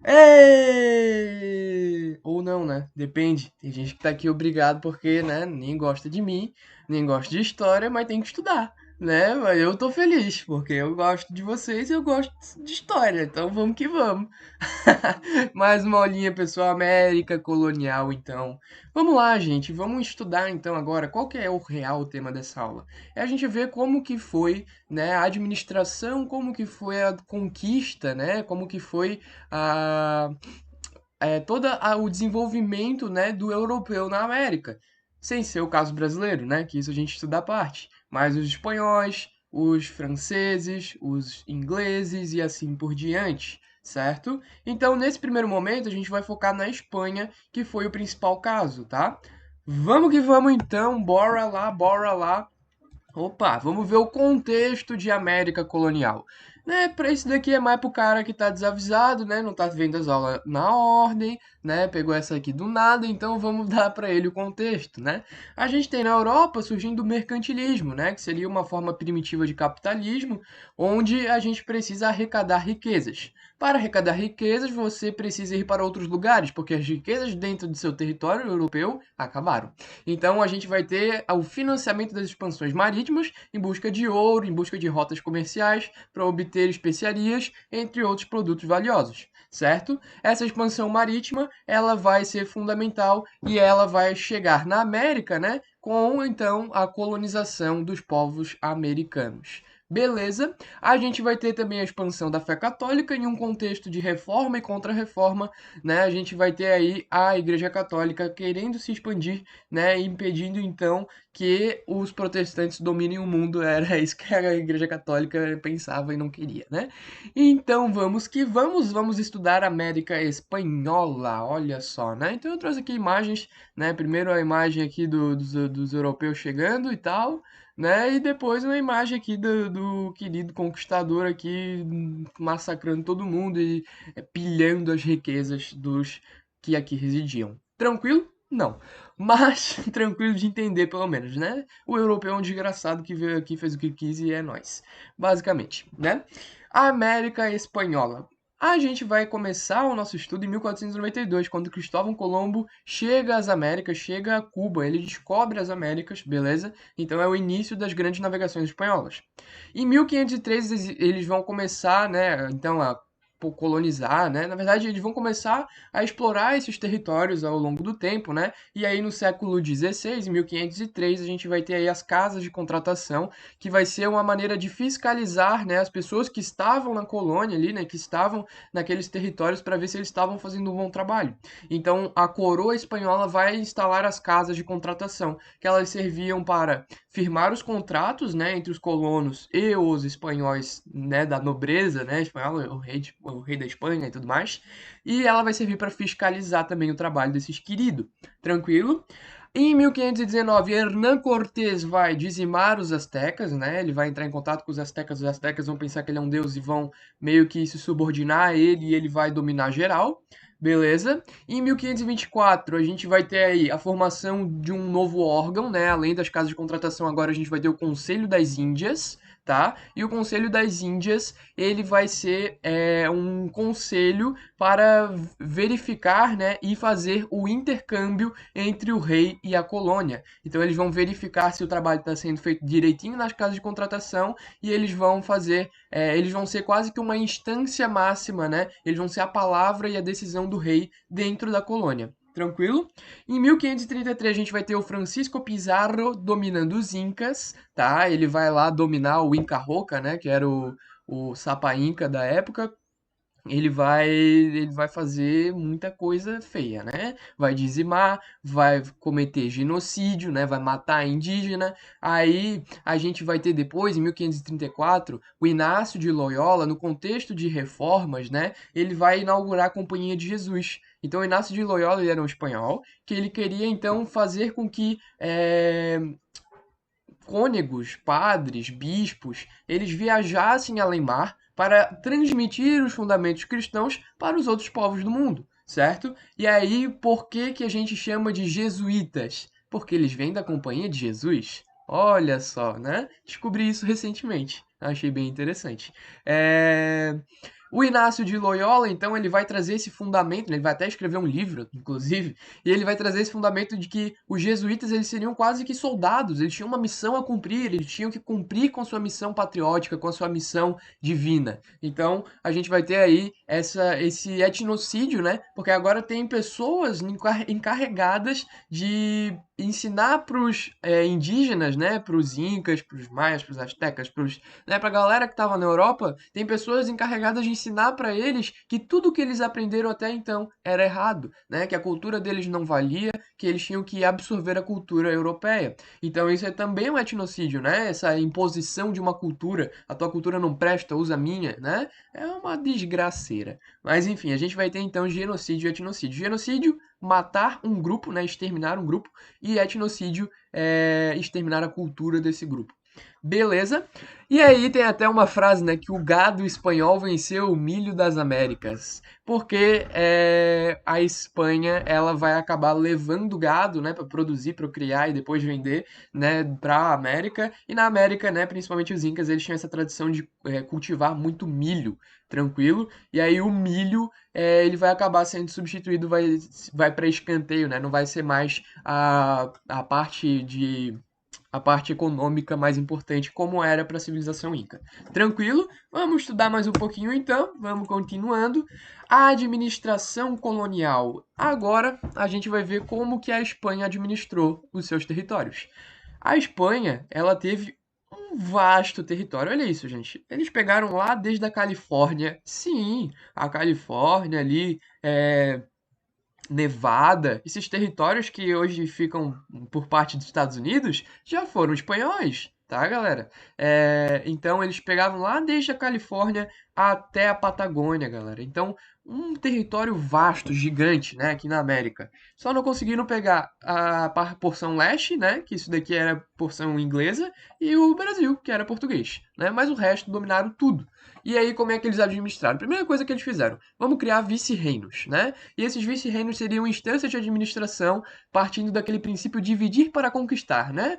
Ê! Ou não, né? Depende. Tem gente que tá aqui obrigado porque, né, nem gosta de mim, nem gosta de história, mas tem que estudar, né? Mas eu tô feliz, porque eu gosto de vocês e eu gosto de história, então vamos que vamos. Mais uma aulinha, pessoal, América colonial, então. Vamos lá, gente, vamos estudar então agora qual que é o real tema dessa aula. É a gente ver como que foi, né, a administração, como que foi a conquista, né, como que foi a, todo o desenvolvimento, né, do europeu na América. Sem ser o caso brasileiro, né, que isso a gente estuda à parte. Mas os espanhóis, os franceses, os ingleses e assim por diante, certo? Então, nesse primeiro momento, a gente vai focar na Espanha, que foi o principal caso, tá? Vamos que vamos então, bora lá, bora lá. Opa, vamos ver o contexto de América colonial. Né, para isso daqui é mais pro cara que tá desavisado, né? Não tá vendo as aulas na ordem, né? Pegou essa aqui do nada, então vamos dar para ele o contexto, né? A gente tem na Europa surgindo o mercantilismo, né? Que seria uma forma primitiva de capitalismo, onde a gente precisa arrecadar riquezas. Para arrecadar riquezas, você precisa ir para outros lugares, porque as riquezas dentro do seu território europeu acabaram. Então a gente vai ter o financiamento das expansões marítimas em busca de ouro, em busca de rotas comerciais para obter especiarias, entre outros produtos valiosos, certo? Essa expansão marítima, ela vai ser fundamental e ela vai chegar na América, né, com então a colonização dos povos americanos. Beleza? A gente vai ter também a expansão da fé católica em um contexto de reforma e contra-reforma, né? A gente vai ter aí a Igreja Católica querendo se expandir, né, impedindo então que os protestantes dominem o mundo. Era isso que a Igreja Católica pensava e não queria, né? Então vamos que vamos, vamos estudar a América Espanhola, olha só, né? Então eu trouxe aqui imagens, né? Primeiro a imagem aqui dos europeus chegando e tal, né? E depois uma imagem aqui do querido conquistador aqui massacrando todo mundo e pilhando as riquezas dos que aqui residiam. Tranquilo? Não. Mas tranquilo de entender, pelo menos, né? O europeu é um desgraçado que veio aqui, fez o que quis e é nós. Basicamente, né? A América Espanhola. A gente vai começar o nosso estudo em 1492, quando Cristóvão Colombo chega às Américas, chega a Cuba, ele descobre as Américas, beleza? Então é o início das grandes navegações espanholas. Em 1503 eles vão começar, né, então a colonizar, né? Na verdade, eles vão começar a explorar esses territórios ao longo do tempo, né? E aí no século XVI, em 1503, a gente vai ter aí as casas de contratação, que vai ser uma maneira de fiscalizar, né, as pessoas que estavam na colônia ali, né, que estavam naqueles territórios para ver se eles estavam fazendo um bom trabalho. Então, a coroa espanhola vai instalar as casas de contratação, que elas serviam para firmar os contratos, né, entre os colonos e os espanhóis, né, da nobreza, né, espanhola, o rei da Espanha e tudo mais. E ela vai servir para fiscalizar também o trabalho desses queridos. Tranquilo? Em 1519, Hernán Cortés vai dizimar os astecas, né? Ele vai entrar em contato com os astecas vão pensar que ele é um deus e vão meio que se subordinar a ele e ele vai dominar geral. Beleza? Em 1524, a gente vai ter aí a formação de um novo órgão, né? Além das casas de contratação, agora a gente vai ter o Conselho das Índias, tá? E o Conselho das Índias, ele vai ser um conselho para verificar, né, e fazer o intercâmbio entre o rei e a colônia. Então eles vão verificar se o trabalho está sendo feito direitinho nas casas de contratação e eles vão fazer, eles vão ser quase que uma instância máxima, né? Eles vão ser a palavra e a decisão do rei dentro da colônia. Tranquilo? Em 1533 a gente vai ter o Francisco Pizarro dominando os Incas, tá? Ele vai lá dominar o Inca Roca, né? Que era o Sapa Inca da época, ele vai fazer muita coisa feia, né? Vai dizimar, vai cometer genocídio, né? Vai matar indígena. Aí a gente vai ter depois, em 1534, o Inácio de Loyola, no contexto de reformas, né? Ele vai inaugurar a Companhia de Jesus. Então, o Inácio de Loyola ele era um espanhol que ele queria então fazer com que cônegos, padres, bispos, eles viajassem além-mar para transmitir os fundamentos cristãos para os outros povos do mundo, certo? E aí, por que que a gente chama de jesuítas? Porque eles vêm da Companhia de Jesus. Olha só, né? Descobri isso recentemente. Achei bem interessante. É... O Inácio de Loyola, então, ele vai trazer esse fundamento, né, ele vai até escrever um livro, inclusive, e ele vai trazer esse fundamento de que os jesuítas eles seriam quase que soldados, eles tinham uma missão a cumprir, eles tinham que cumprir com sua missão patriótica, com a sua missão divina. Então, a gente vai ter aí esse etnocídio, né? Porque agora tem pessoas encarregadas de ensinar para os indígenas, né? Para os incas, para os maias, para os astecas, né? Para a galera que estava na Europa, tem pessoas encarregadas de ensinar para eles que tudo que eles aprenderam até então era errado, né? Que a cultura deles não valia, que eles tinham que absorver a cultura europeia. Então isso é também um etnocídio, né? Essa imposição de uma cultura, a tua cultura não presta, usa a minha, né? É uma desgraceira. Mas enfim, a gente vai ter então genocídio e etnocídio. Genocídio, matar um grupo, né? Exterminar um grupo, e etnocídio é exterminar a cultura desse grupo. Beleza? E aí tem até uma frase, né, que o gado espanhol venceu o milho das Américas, porque a Espanha ela vai acabar levando gado, né, para produzir, procriar e depois vender, né, para a América. E na América, né, principalmente os incas, eles tinham essa tradição de cultivar muito milho, tranquilo. E aí o milho ele vai acabar sendo substituído, vai para escanteio, né? Não vai ser mais a parte de a parte econômica mais importante, como era para a civilização inca. Tranquilo? Vamos estudar mais um pouquinho então, vamos continuando. A administração colonial. Agora a gente vai ver como que a Espanha administrou os seus territórios. A Espanha, ela teve um vasto território. Olha isso, gente. Eles pegaram lá desde a Califórnia. Sim, a Califórnia ali, Nevada, esses territórios que hoje ficam por parte dos Estados Unidos, já foram espanhóis, tá, galera? Então eles pegavam lá desde a Califórnia até a Patagônia, galera. Então, um território vasto, gigante, né, aqui na América. Só não conseguiram pegar a porção leste, né, que isso daqui era porção inglesa, e o Brasil, que era português, né? Mas o resto dominaram tudo. E aí, como é que eles administraram? Primeira coisa que eles fizeram, vamos criar vice-reinos, né? E esses vice-reinos seriam instâncias de administração partindo daquele princípio dividir para conquistar, né?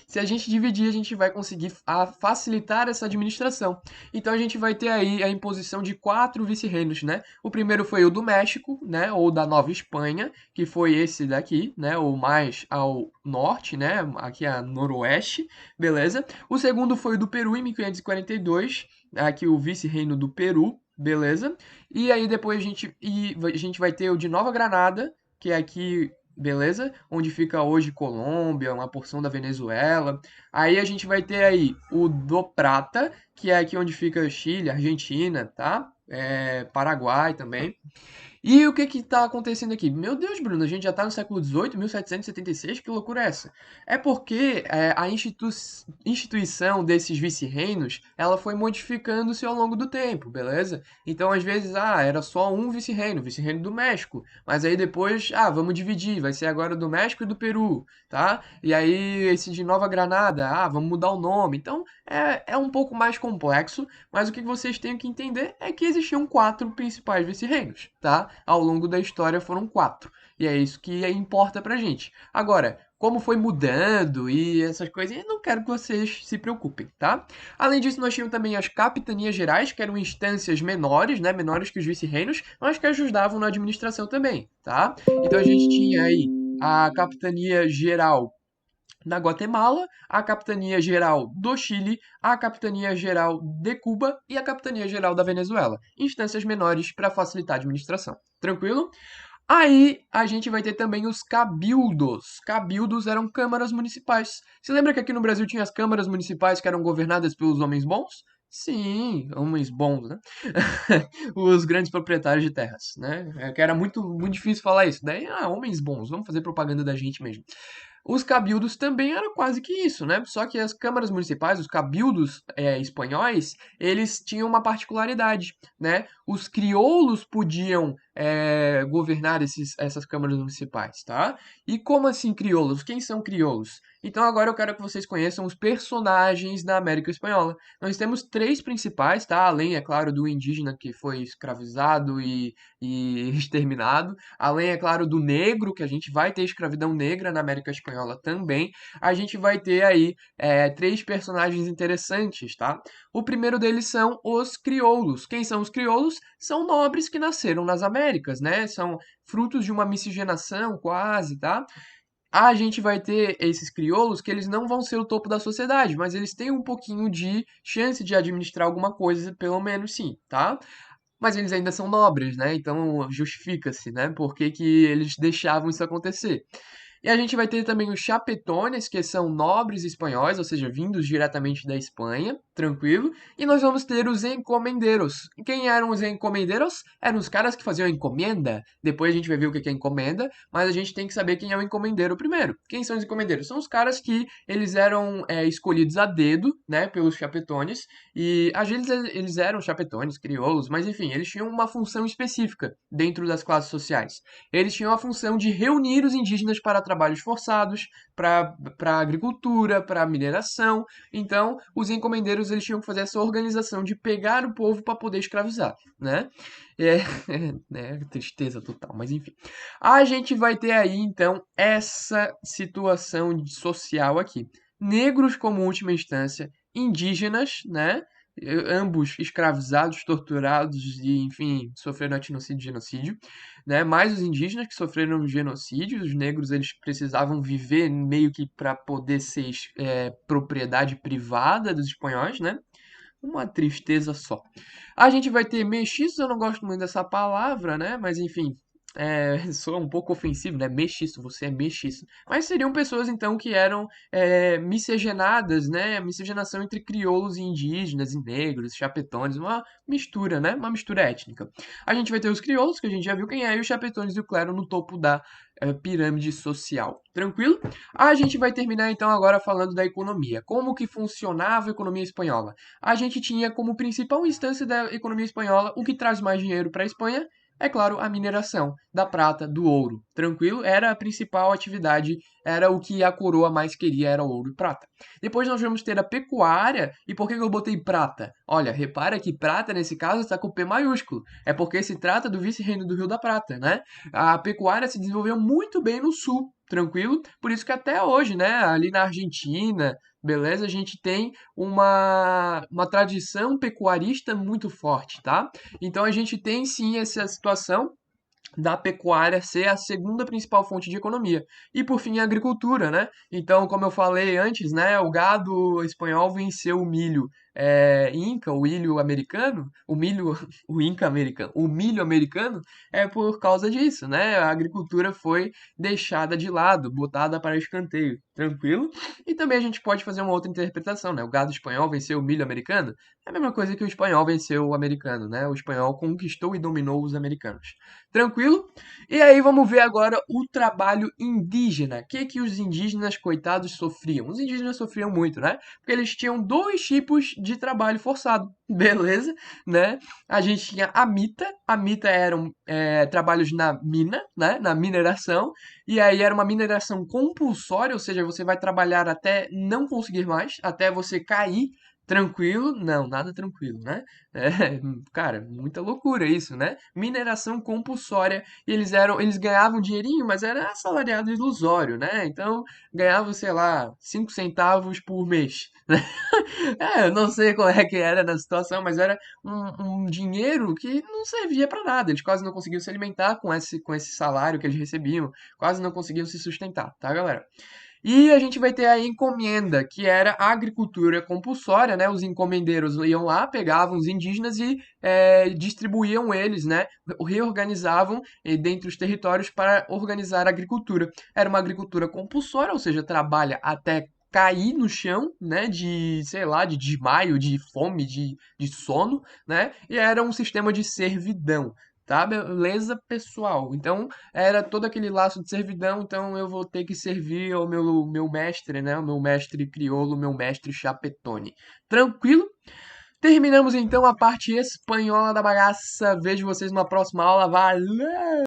Se a gente dividir, a gente vai conseguir facilitar essa administração. Então a gente vai ter aí a imposição de 4 vice-reinos, né? O primeiro foi o do México, né? Ou da Nova Espanha, que foi esse daqui, né? O mais ao norte, né? Aqui a noroeste, beleza? O segundo foi o do Peru em 1542, aqui o vice-reino do Peru, beleza? E aí depois a gente vai ter o de Nova Granada, que é aqui, beleza? Onde fica hoje Colômbia, uma porção da Venezuela. Aí a gente vai ter aí o do Prata, que é aqui onde fica Chile, Argentina, tá? Paraguai também. E o que que tá acontecendo aqui? Meu Deus, Bruno, a gente já tá no século XVIII, 1776, que loucura é essa? É porque a instituição desses vice-reinos, ela foi modificando-se ao longo do tempo, beleza? Então, às vezes, era só um vice-reino, vice-reino do México, mas aí depois, vamos dividir, vai ser agora do México e do Peru, tá? E aí, esse de Nova Granada, vamos mudar o nome. Então, é um pouco mais complexo, mas o que vocês têm que entender é que existiam 4 principais vice-reinos, tá? Ao longo da história foram 4. E é isso que importa pra gente. Agora, como foi mudando e essas coisas, eu não quero que vocês se preocupem, tá? Além disso, nós tínhamos também as capitanias gerais, que eram instâncias menores, né? Menores que os vice-reinos, mas que ajudavam na administração também, tá? Então a gente tinha aí a capitania geral da Guatemala, a Capitania Geral do Chile, a Capitania Geral de Cuba e a Capitania Geral da Venezuela. Instâncias menores para facilitar a administração. Tranquilo? Aí a gente vai ter também os cabildos. Cabildos eram câmaras municipais. Você lembra que aqui no Brasil tinha as câmaras municipais que eram governadas pelos homens bons? Sim, homens bons, né? Os grandes proprietários de terras, né? Que era muito difícil falar isso. Daí, homens bons, vamos fazer propaganda da gente mesmo. Os cabildos também eram quase que isso, né? Só que as câmaras municipais, os cabildos espanhóis, eles tinham uma particularidade, né? Os crioulos podiam governar essas câmaras municipais, tá? E como assim crioulos? Quem são crioulos? Então agora eu quero que vocês conheçam os personagens da América Espanhola. Nós temos três principais, tá? Além, é claro, do indígena que foi escravizado e exterminado. Além, é claro, do negro, que a gente vai ter escravidão negra na América Espanhola também. A gente vai ter aí três personagens interessantes, tá? O primeiro deles são os crioulos. Quem são os crioulos? São nobres que nasceram nas Américas, né? São frutos de uma miscigenação quase, tá? A gente vai ter esses crioulos que eles não vão ser o topo da sociedade, mas eles têm um pouquinho de chance de administrar alguma coisa, pelo menos sim, tá? Mas eles ainda são nobres, né? Então justifica-se, né? Por que que eles deixavam isso acontecer. E a gente vai ter também os chapetones, que são nobres espanhóis, ou seja, vindos diretamente da Espanha, tranquilo. E nós vamos ter os encomendeiros. E quem eram os encomendeiros? Eram os caras que faziam encomenda. Depois a gente vai ver o que é encomenda, mas a gente tem que saber quem é o encomendeiro primeiro. Quem são os encomendeiros? São os caras que eles eram escolhidos a dedo, né, pelos chapetones. E às vezes eles eram chapetones, crioulos, mas enfim, eles tinham uma função específica dentro das classes sociais. Eles tinham a função de reunir os indígenas para trabalhos forçados, para agricultura, para mineração. Então, os encomendeiros eles tinham que fazer essa organização de pegar o povo para poder escravizar, né? É, tristeza total, mas enfim. A gente vai ter aí, então, essa situação social aqui. Negros como última instância, indígenas, né? Ambos escravizados, torturados e, enfim, sofreram etnocídio e genocídio, né? Mais os indígenas que sofreram genocídio, os negros eles precisavam viver meio que para poder ser propriedade privada dos espanhóis, né? Uma tristeza só. A gente vai ter mestiços, eu não gosto muito dessa palavra, né? Mas enfim, soa um pouco ofensivo, né? Mestiço, você é mestiço. Mas seriam pessoas, então, que eram miscigenadas, né? Miscigenação entre crioulos e indígenas, e negros, chapetones, uma mistura, né? Uma mistura étnica. A gente vai ter os crioulos, que a gente já viu quem é, e os chapetones e o clero no topo da pirâmide social. Tranquilo? A gente vai terminar, então, agora falando da economia. Como que funcionava a economia espanhola? A gente tinha como principal instância da economia espanhola o que traz mais dinheiro para a Espanha, é claro, a mineração da prata, do ouro. Tranquilo? Era a principal atividade, era o que a coroa mais queria, era ouro e prata. Depois nós vamos ter a pecuária. E por que eu botei prata? Olha, repara que prata nesse caso está com P maiúsculo. É porque se trata do vice-reino do Rio da Prata, né? A pecuária se desenvolveu muito bem no sul, tranquilo? Por isso que até hoje, né, ali na Argentina, beleza, a gente tem uma tradição pecuarista muito forte, tá? Então a gente tem sim essa situação da pecuária ser a segunda principal fonte de economia. E por fim, a agricultura, né? Então, como eu falei antes, né, o gado espanhol venceu o milho inca, o milho americano, o milho, o inca americano, o milho americano é por causa disso, né? A agricultura foi deixada de lado, botada para escanteio, tranquilo? E também a gente pode fazer uma outra interpretação, né? O gado espanhol venceu o milho americano, é a mesma coisa que o espanhol venceu o americano, né? O espanhol conquistou e dominou os americanos. Tranquilo? E aí vamos ver agora o trabalho indígena. O que que os indígenas, coitados, sofriam? Os indígenas sofriam muito, né? Porque eles tinham dois tipos de trabalho forçado, beleza? Né? A gente tinha a mita eram trabalhos na mina, né? Na mineração, e aí era uma mineração compulsória, ou seja, você vai trabalhar até não conseguir mais, até você cair. Tranquilo? Não, nada tranquilo, né? Cara, muita loucura isso, né? Mineração compulsória, e eles ganhavam dinheirinho, mas era assalariado ilusório, né? Então, ganhavam, sei lá, 5 centavos por mês, né? Eu não sei qual é que era na situação, mas era um dinheiro que não servia para nada. Eles quase não conseguiam se alimentar com esse salário que eles recebiam, quase não conseguiam se sustentar, tá, galera? E a gente vai ter a encomenda, que era a agricultura compulsória, né? Os encomendeiros iam lá, pegavam os indígenas e distribuíam eles, né? Reorganizavam dentro dos territórios para organizar a agricultura. Era uma agricultura compulsória, ou seja, trabalha até cair no chão, né, de, sei lá, de desmaio, de fome, de sono, né, e era um sistema de servidão, tá, beleza, pessoal? Então, era todo aquele laço de servidão, então eu vou ter que servir ao meu mestre, né, o meu mestre crioulo, o meu mestre chapetone. Tranquilo? Terminamos então a parte espanhola da bagaça. Vejo vocês numa próxima aula. Valeu!